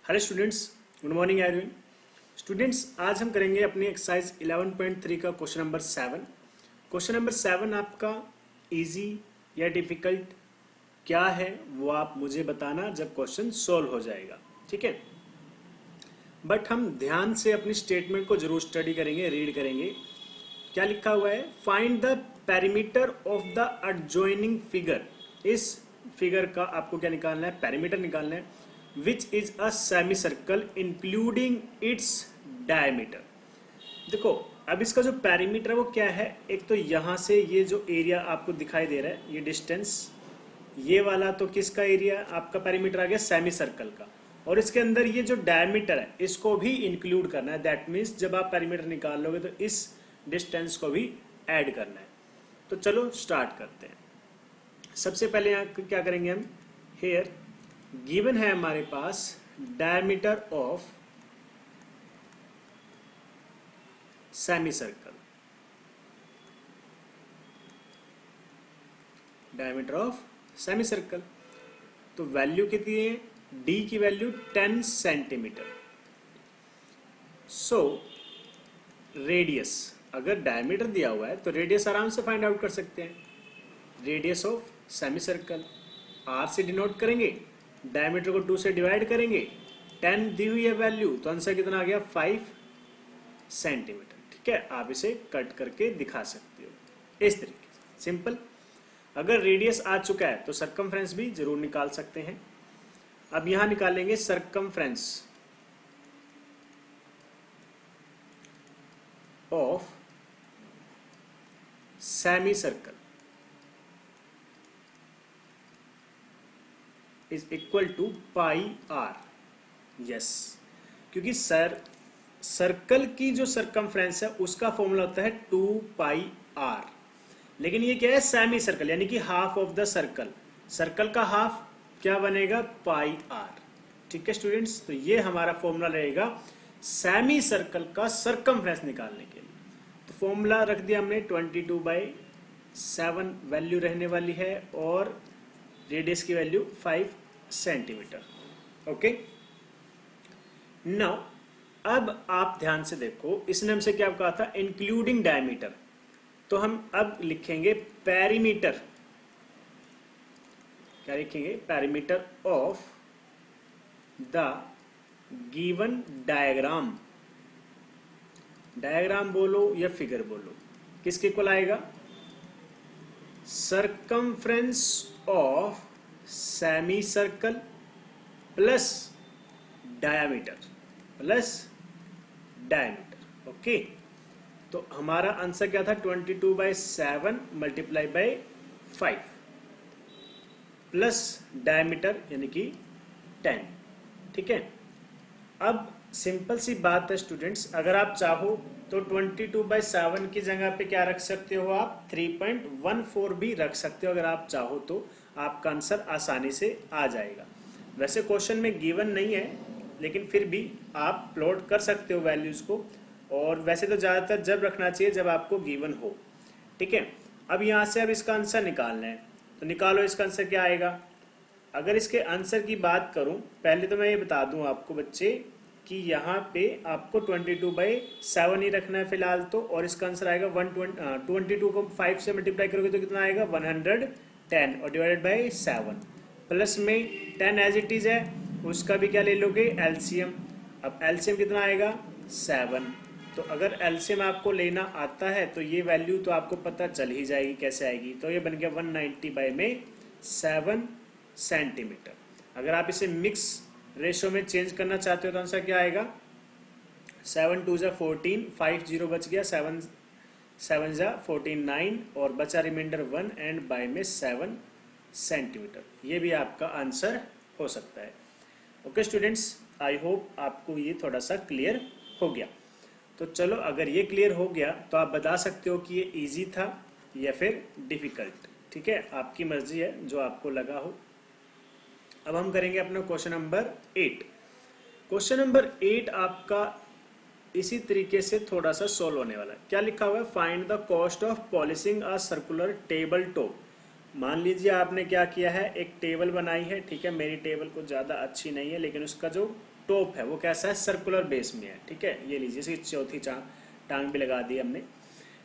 Hello students, good morning everyone. Students, आज हम करेंगे अपनी एक्सरसाइज 11.3 का क्वेश्चन नंबर 7। क्वेश्चन नंबर 7 आपका इजी या डिफिकल्ट क्या है वो आप मुझे बताना जब क्वेश्चन सोल्व हो जाएगा, ठीक है। बट हम ध्यान से अपनी स्टेटमेंट को जरूर स्टडी करेंगे, रीड करेंगे। क्या लिखा हुआ है? Find the perimeter of the adjoining figure. इस फिगर का आपको क्या निकालना है? पेरीमीटर निकालना है। Which is a semi circle including its diameter. देखो, अब इसका जो पेरीमीटर है वो क्या है? एक तो यहां से ये जो एरिया आपको दिखाई दे रहा है, ये डिस्टेंस, ये वाला तो किसका एरिया? आपका पेरीमीटर आ गया सेमी सर्कल का। और इसके अंदर ये जो डायमीटर है इसको भी इंक्लूड करना है। दैट मीन्स जब आप पेरीमीटर निकाल लोगे तो इस डिस्टेंस को भी ऐड करना है। तो चलो स्टार्ट करते हैं। सबसे पहले यहाँ क्या करेंगे हम? हेयर गिवन है हमारे पास diameter of semi circle, diameter of semi circle. तो वैल्यू कितनी है? डी की वैल्यू 10 सेंटीमीटर। सो रेडियस, अगर डायमीटर दिया हुआ है तो रेडियस आराम से फाइंड आउट कर सकते हैं। Radius of semi circle R से डिनोट करेंगे, डायमीटर को 2 से डिवाइड करेंगे, 10 दी हुई है वैल्यू, तो आंसर कितना आ गया? 5 सेंटीमीटर। ठीक है, आप इसे कट करके दिखा सकते हो इस तरीके से, सिंपल। अगर रेडियस आ चुका है तो सरकमफ्रेंस भी जरूर निकाल सकते हैं। अब यहां निकालेंगे circumference of semi circle is equal to pi R. Yes, क्योंकि सर्कल की जो सरकमफ्रेंस है उसका फॉर्मूला होता है 2 पाई आर। लेकिन ये क्या है? सेमी सर्कल, यानी कि half of the circle. Circle का हाफ क्या बनेगा? पाई आर। ठीक है स्टूडेंट्स, तो ये हमारा फॉर्मूला रहेगा सेमी सर्कल का सरकमफ्रेंस निकालने के लिए। तो फॉर्मूला रख दिया हमने, 22/7 वैल्यू रहने वाली है और रेडियस की वैल्यू 5 सेंटीमीटर। ओके, नाउ अब आप ध्यान से देखो, इसने हमसे क्या कहा था? Including diameter. तो हम अब लिखेंगे पेरीमीटर। क्या लिखेंगे? Perimeter of the given diagram. Diagram बोलो या फिगर बोलो, किसके इक्वल आएगा? Circumference of semi circle plus diameter plus diameter. Okay, तो हमारा आंसर क्या था? 22/7 मल्टीप्लाई बाई 5 प्लस डायमीटर यानी कि 10। ठीक है, अब सिंपल सी बात है स्टूडेंट्स, अगर आप चाहो तो 22/7 की जगह पे क्या रख सकते हो? आप 3.14 भी रख सकते हो। अगर आप चाहो तो आपका आंसर आसानी से आ जाएगा। वैसे क्वेश्चन में गिवन नहीं है, लेकिन फिर भी आप प्लॉट कर सकते हो वैल्यूज को। और वैसे तो ज़्यादातर जब रखना चाहिए जब आपको गिवन हो। ठीक है, अब यहाँ से अब इसका आंसर निकालना है, तो निकालो। इसका आंसर क्या आएगा? अगर इसके आंसर की बात करूं, पहले तो मैं ये बता दूं आपको बच्चे कि यहाँ पे आपको 22/7 ही रखना है फिलहाल तो। और इसका आंसर आएगा 22 को 5 से मल्टीप्लाई करोगे तो कितना आएगा? 110 और डिवाइडेड बाई 7 प्लस में 10 एज इट इज है, उसका भी क्या ले लोगे? एलसीएम। अब एलसीएम कितना आएगा? 7। तो अगर एलसीएम आपको लेना आता है तो ये वैल्यू तो आपको पता चल ही जाएगी कैसे आएगी। तो ये बन गया 190/7 सेंटीमीटर। अगर आप इसे मिक्स रेशो में चेंज करना चाहते हो तो आंसर क्या आएगा? 7 2 जा 14, 5 0 बच गया, 7 7 जा 14 9 और बचा रिमाइंडर 1 एंड बाय में 7 सेंटीमीटर। ये भी आपका आंसर हो सकता है। ओके स्टूडेंट्स, आई होप आपको ये थोड़ा सा क्लियर हो गया। तो चलो, अगर ये क्लियर हो गया तो आप बता सकते हो कि ये इजी था या फिर डिफिकल्ट। ठीक है, आपकी मर्जी है, जो आपको लगा हो। अब हम करेंगे अपना क्वेश्चन नंबर 8। क्वेश्चन नंबर 8 आपका इसी तरीके से थोड़ा सा सोल्व होने वाला है। क्या लिखा हुआ है? Find the cost of polishing a circular table top मान लीजिए आपने क्या किया है, एक टेबल बनाई है, ठीक है। मेरी टेबल कुछ ज़्यादा अच्छी नहीं है, लेकिन उसका जो टॉप है वो कैसा है, सर्कुलर बेस में है, ठीक है। ये लीजिए, इसकी चौथी टांग भी लगा दी हमने,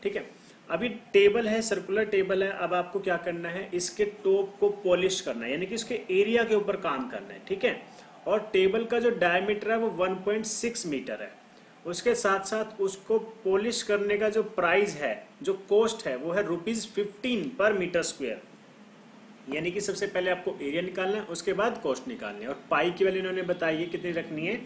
ठीक है। अभी टेबल है, सर्कुलर टेबल है। अब आपको क्या करना है, इसके टॉप को पॉलिश करना है, यानी कि इसके एरिया के ऊपर काम करना है, ठीक है। और टेबल का जो डायमीटर है वो 1.6 मीटर है। उसके साथ साथ उसको पॉलिश करने का जो प्राइस है, जो कॉस्ट है, वो है ₹15 पर मीटर स्क्वायर। यानी कि सबसे पहले आपको एरिया निकालना है, उसके बाद कॉस्ट निकालनी है। और पाई की वैल्यू इन्होंने बताई है कितनी रखनी है,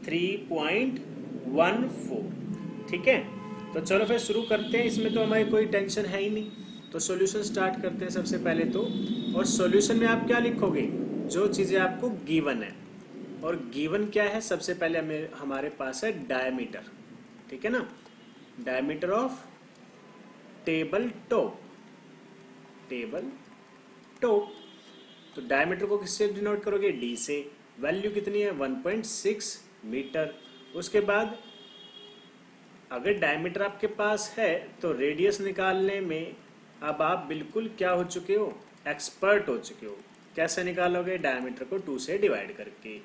3.14, ठीक है। तो चलो फिर शुरू करते हैं। इसमें तो हमारी कोई टेंशन है ही नहीं, तो सॉल्यूशन स्टार्ट करते हैं सबसे पहले तो। और सॉल्यूशन में आप क्या लिखोगे, जो चीज़ें आपको गिवन है। और गिवन क्या है, सबसे पहले हमारे पास है डायमीटर, ठीक है ना। Diameter of table top, table top. तो डायमीटर को किससे डिनोट करोगे, डी से। वैल्यू कितनी है, 1.6 मीटर। उसके बाद अगर डायमीटर आपके पास है तो रेडियस निकालने में अब आप बिल्कुल क्या हो चुके हो, एक्सपर्ट हो चुके हो। कैसे निकालोगे, डायमीटर को 2 से डिवाइड करके।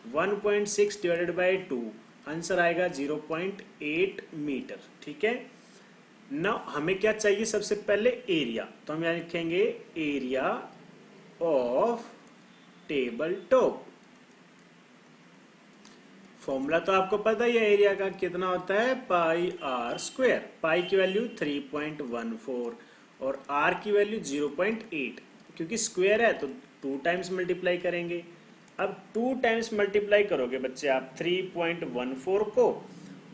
1.6 डिवाइडेड बाई 2, आंसर आएगा 0.8 मीटर, ठीक है ना। हमें क्या चाहिए, सबसे पहले एरिया। तो हम यहाँ लिखेंगे area of table top. Formula तो आपको पता ही है एरिया का, कितना होता है, पाई आर स्क्वायर। पाई की वैल्यू 3.14 और आर की वैल्यू 0.8। क्योंकि स्क्वायर है तो 2 टाइम्स मल्टीप्लाई करेंगे। अब 2 टाइम्स मल्टीप्लाई करोगे बच्चे आप 3.14 को,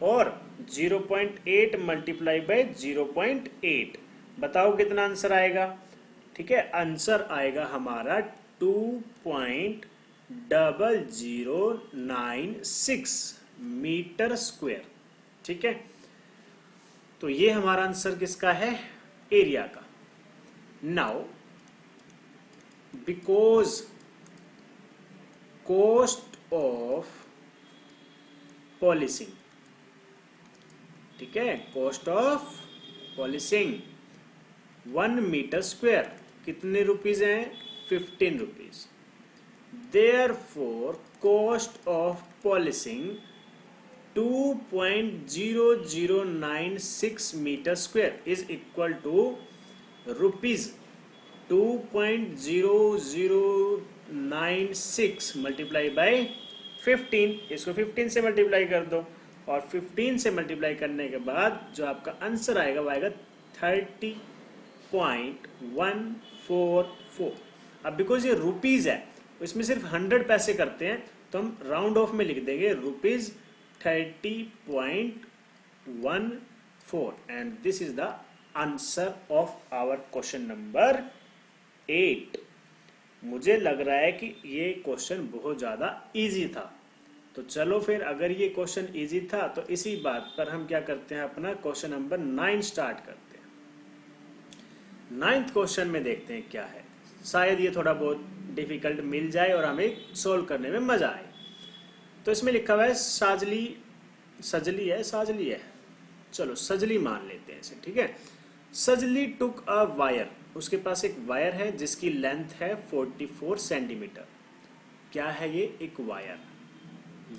और 0.8 मल्टीप्लाई बाई 0.8, बताओ कितना आंसर आएगा। ठीक है, आंसर आएगा हमारा 2.0096 मीटर स्क्वायर, ठीक है। तो ये हमारा आंसर किसका है, एरिया का। Now because cost of polishing, ठीक है, cost of polishing 1 metre square कितने रुपीज हैं, 15 rupees. Therefore, cost of polishing 2.0096 meter square is equal to rupees 2.0096 multiply by 15। इसको 15 से मल्टीप्लाई कर दो, और 15 से मल्टीप्लाई करने के बाद जो आपका आंसर आएगा वो आएगा 30.144। अब बिकॉज ये रुपीज है, इसमें सिर्फ 100 पैसे करते हैं, तो हम राउंड ऑफ में लिख देंगे rupees 30.14, and this is the answer of our question number 8। मुझे लग रहा है कि ये क्वेश्चन बहुत ज़्यादा इजी था। तो चलो फिर, अगर ये क्वेश्चन इजी था तो इसी बात पर हम क्या करते हैं, अपना क्वेश्चन नंबर 9 स्टार्ट करते हैं। 9th क्वेश्चन में देखते हैं क्या है। शायद ये थोड़ा बहुत डिफिकल्ट मिल जाए और हमें सोल्व करने में मजा आए। तो इसमें लिखा हुआ है सजली है, चलो सजली मान लेते हैं इसे, ठीक है। सजली टुक अ वायर, उसके पास एक वायर है जिसकी लेंथ है 44 सेंटीमीटर। क्या है ये, एक वायर,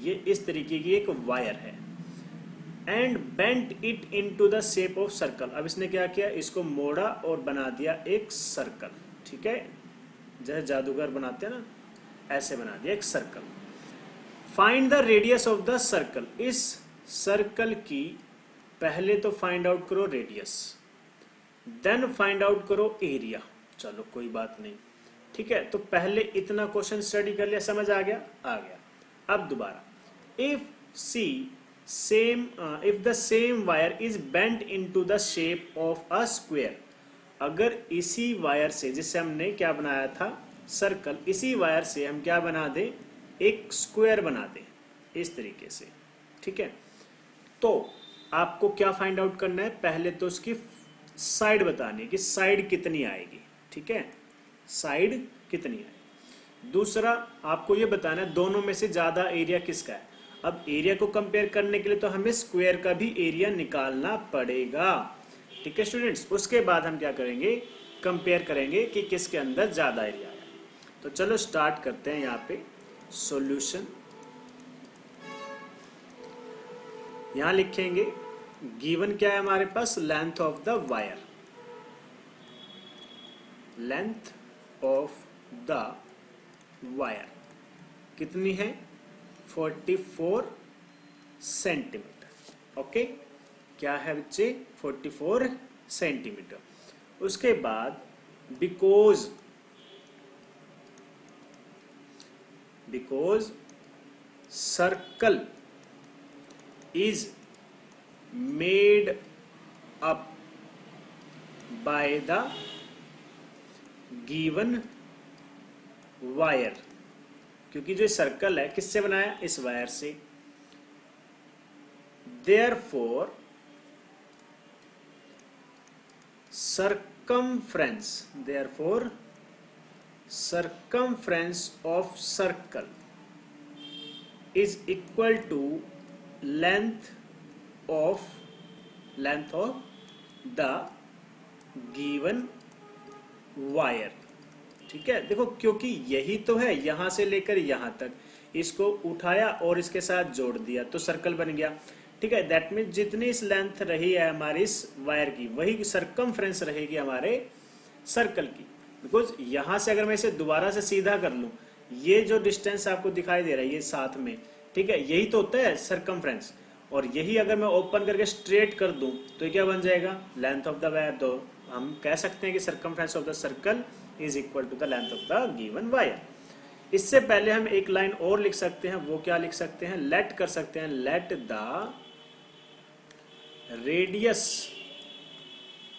ये इस तरीके की एक वायर है। And bent it into the shape of circle. अब इसने क्या किया, इसको मोड़ा और बना दिया एक सर्कल, ठीक है, जैसे जादूगर बनाते हैं ना, ऐसे बना दिया एक circle. Find the radius of the circle. इस सर्कल की पहले तो फाइंड आउट करो रेडियस, देन फाइंड आउट करो एरिया। चलो कोई बात नहीं, ठीक है। तो पहले इतना क्वेश्चन स्टडी कर लिया, समझ आ गया। अब दोबारा, if the same wire is bent into the shape of a square. अगर इसी वायर से, जिससे हमने क्या बनाया था, सर्कल, इसी वायर से हम क्या बना दें, एक स्क्वायर बना दें इस तरीके से, ठीक है। तो आपको क्या फाइंड आउट करना है, पहले तो उसकी साइड बतानी है कि साइड कितनी आएगी, ठीक है, साइड कितनी आएगी। दूसरा आपको ये बताना है दोनों में से ज्यादा एरिया किसका है। अब एरिया को कंपेयर करने के लिए तो हमें स्क्वायर का भी एरिया निकालना पड़ेगा, ठीक है स्टूडेंट्स। उसके बाद हम क्या करेंगे, कंपेयर करेंगे कि किसके अंदर ज़्यादा एरिया है। तो चलो स्टार्ट करते हैं यहाँ पे सॉल्यूशन। यहाँ लिखेंगे गिवन क्या है हमारे पास, length of the wire, length of the wire कितनी है 44 सेंटीमीटर। ओके, क्या है बच्चे 44 सेंटीमीटर। उसके बाद because circle is made up by the given wire, क्योंकि जो सर्कल है किससे बनाया, इस वायर से। Therefore circumference of circle is equal to length of the given wire। ठीक है, देखो क्योंकि यही तो है, यहां से लेकर यहां तक इसको उठाया और इसके साथ जोड़ दिया तो सर्कल बन गया। ठीक है, दैट मीन्स जितनी इस लेंथ रही है हमारी इस वायर की, वही सरकमफ्रेंस रहेगी हमारे सर्कल की। बिकॉज यहां से अगर मैं इसे दोबारा से सीधा कर लूं, ये जो डिस्टेंस आपको दिखाई दे रहा है ये साथ में, ठीक है, यही तो होता है सरकमफ्रेंस। और यही अगर मैं ओपन करके स्ट्रेट कर दूं तो ये क्या बन जाएगा, लेंथ ऑफ द वायर। तो हम कह सकते हैं कि circumference of the circle is equal to the length of the given wire. इससे पहले हम एक लाइन और लिख सकते हैं, वो क्या लिख सकते हैं, लेट कर सकते हैं, let the radius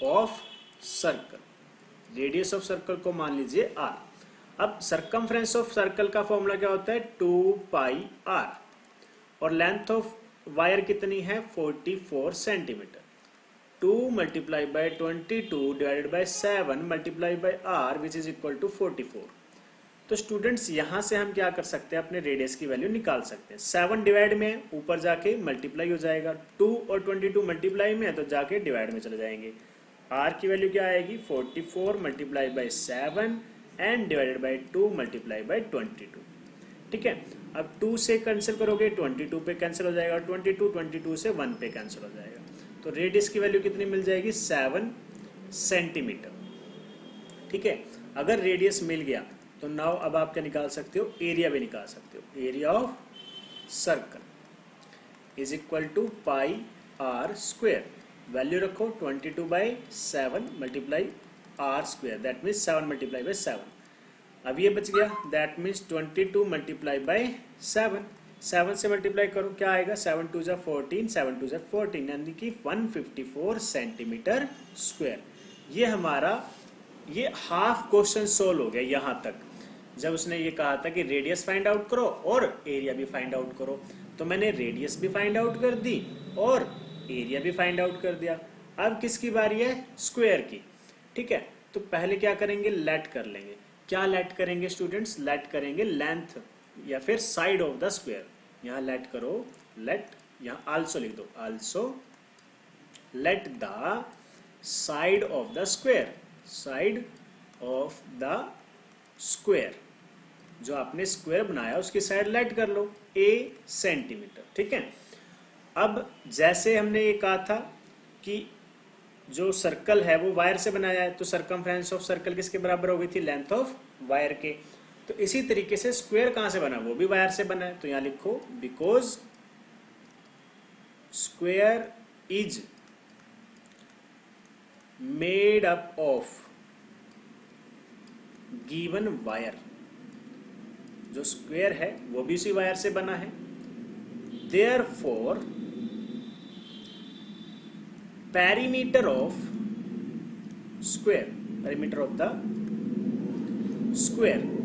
of circle, radius of circle को मान लीजिए r। अब सरकमफ्रेंस ऑफ सर्कल का फॉर्मूला क्या होता है, 2 पाई r, और लेंथ ऑफ वायर कितनी है 44 centimetre. 2 multiply by 22 divided by 7 multiply by r which is equal to 44। तो स्टूडेंट्स यहां से हम क्या कर सकते हैं, अपने रेडियस की वैल्यू निकाल सकते हैं। 7 डिवाइड में ऊपर जाके मल्टीप्लाई हो जाएगा, 2 और 22 मल्टीप्लाई में है तो जाके डिवाइड में चले जाएंगे। r की वैल्यू क्या आएगी 44 multiply by 7 and divided by 2 multiply by 22। ठीक है, अब 2 से कैंसिल करोगे 22 पे कैंसिल हो जाएगा, 22 से 1 पे कैंसिल हो जाएगा। तो रेडियस की वैल्यू कितनी मिल जाएगी 7 सेंटीमीटर। ठीक है, अगर रेडियस मिल गया तो नाउ अब आप क्या निकाल सकते हो, एरिया भी निकाल सकते हो। Area of circle is equal to pi R square, value रखो 22 by 7 multiply R square, that means 7 multiply by 7। अब ये बच गया, दैट मीन्स 22 मल्टीप्लाई बाई 7, 7 से मल्टीप्लाई करो क्या आएगा, 7 2 14, 7 2 14 यानी कि 154 सेंटीमीटर स्क्वायर। ये हमारा ये हाफ क्वेश्चन सोल्व हो गया यहाँ तक, जब उसने ये कहा था कि रेडियस फाइंड आउट करो और एरिया भी फाइंड आउट करो। तो मैंने रेडियस भी फाइंड आउट कर दी और एरिया भी फाइंड आउट कर दिया। अब किसकी बारी है, स्क्वायर की। ठीक है, तो पहले क्या करेंगे, लेट कर लेंगे। क्या लेट करेंगे स्टूडेंट्स, लेट करेंगे लेंथ या फिर साइड ऑफ द स्क्वायर। यहाँ लेट करो, लेट यहाँ आल्सो लिख दो, also let the side of the square, side of the square, जो आपने स्क्वायर बनाया उसकी साइड लेट कर लो a सेंटीमीटर। ठीक है, अब जैसे हमने ये कहा था कि जो सर्कल है वो वायर से बनाया है, तो सरकमफ्रेंस ऑफ सर्कल किसके बराबर हो गई थी, लेंथ ऑफ वायर के। तो इसी तरीके से स्क्वायर कहां से बना, वो भी वायर से बना है। तो यहां लिखो because square is made up of given wire, जो स्क्वायर है वो भी उसी वायर से बना है। Therefore perimeter of square, perimeter of the square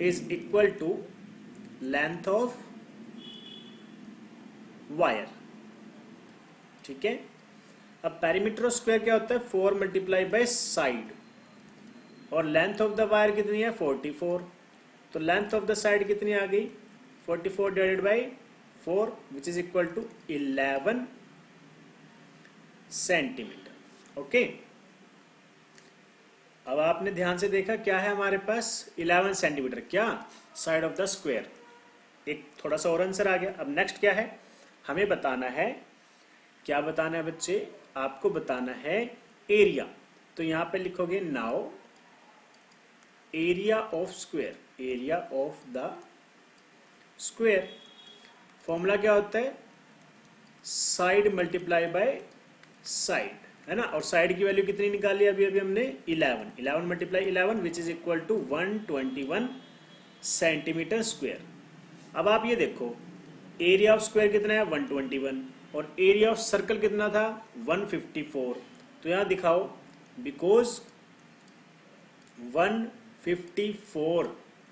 is equal to length of wire. ठीक है, अब पेरीमीटर ऑफ स्क्वायर क्या होता है, 4 मल्टीप्लाई बाय साइड, और लेंथ ऑफ द वायर कितनी है 44। तो लेंथ ऑफ द साइड कितनी आ गई 44 divided by 4 which is equal to 11 centimetre. Okay, अब आपने ध्यान से देखा क्या है हमारे पास 11 सेंटीमीटर, क्या साइड ऑफ द स्क्वायर, एक थोड़ा सा और आंसर आ गया। अब नेक्स्ट क्या है, हमें बताना है, क्या बताना है बच्चे, आपको बताना है एरिया। तो यहां पे लिखोगे now area of square, area of the square. Formula क्या होता है, साइड मल्टीप्लाई बाय साइड, है ना। और साइड की वैल्यू कितनी निकाली अभी अभी हमने 11, 11 multiply 11 which is equal to 121 centimetre square. अब आप ये देखो एरिया ऑफ स्क्वायर कितना है 121 और एरिया ऑफ सर्कल कितना था 154। तो यहां दिखाओ because 154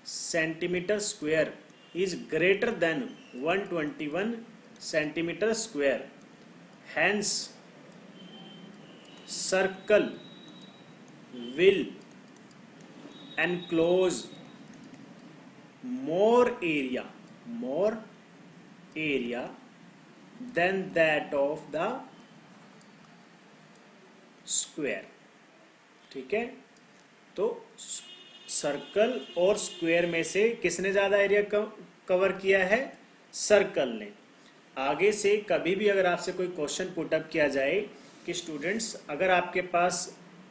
centimetre square is greater than 121 centimeter square, hence circle will enclose more area than that of the square। ठीक है, तो सर्कल और स्क्वायर में से किसने ज्यादा एरिया कवर किया है, सर्कल ने। आगे से कभी भी अगर आपसे कोई क्वेश्चन पुटअप किया जाए कि स्टूडेंट्स अगर आपके पास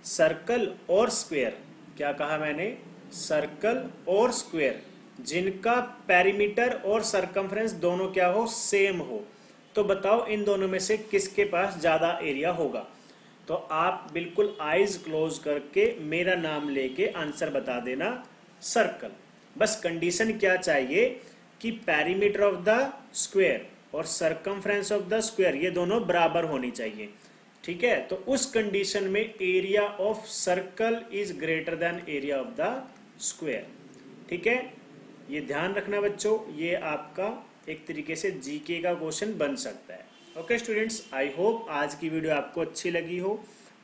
सर्कल और स्क्वायर, क्या कहा मैंने, सर्कल और स्क्वायर जिनका पेरीमीटर और सरकमफ्रेंस दोनों क्या हो, सेम हो, तो बताओ इन दोनों में से किसके पास ज्यादा एरिया होगा। तो आप बिल्कुल आईज क्लोज करके मेरा नाम लेके आंसर बता देना सर्कल। बस कंडीशन क्या चाहिए कि पेरीमीटर ऑफ द स्क्वायर और सरकमफ्रेंस ऑफ द स्क्वायर ये दोनों बराबर होनी चाहिए। ठीक है, तो उस कंडीशन में area of circle is greater than area of the square. ठीक है, ये ध्यान रखना बच्चों, ये आपका एक तरीके से जीके का क्वेश्चन बन सकता है। ओके स्टूडेंट्स, आई होप आज की वीडियो आपको अच्छी लगी हो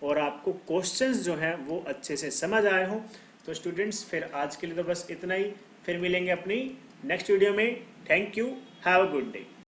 और आपको क्वेश्चंस जो हैं वो अच्छे से समझ आए हो। तो स्टूडेंट्स फिर आज के लिए तो बस इतना ही, फिर मिलेंगे अपनी नेक्स्ट वीडियो में। Thank you, have a good day.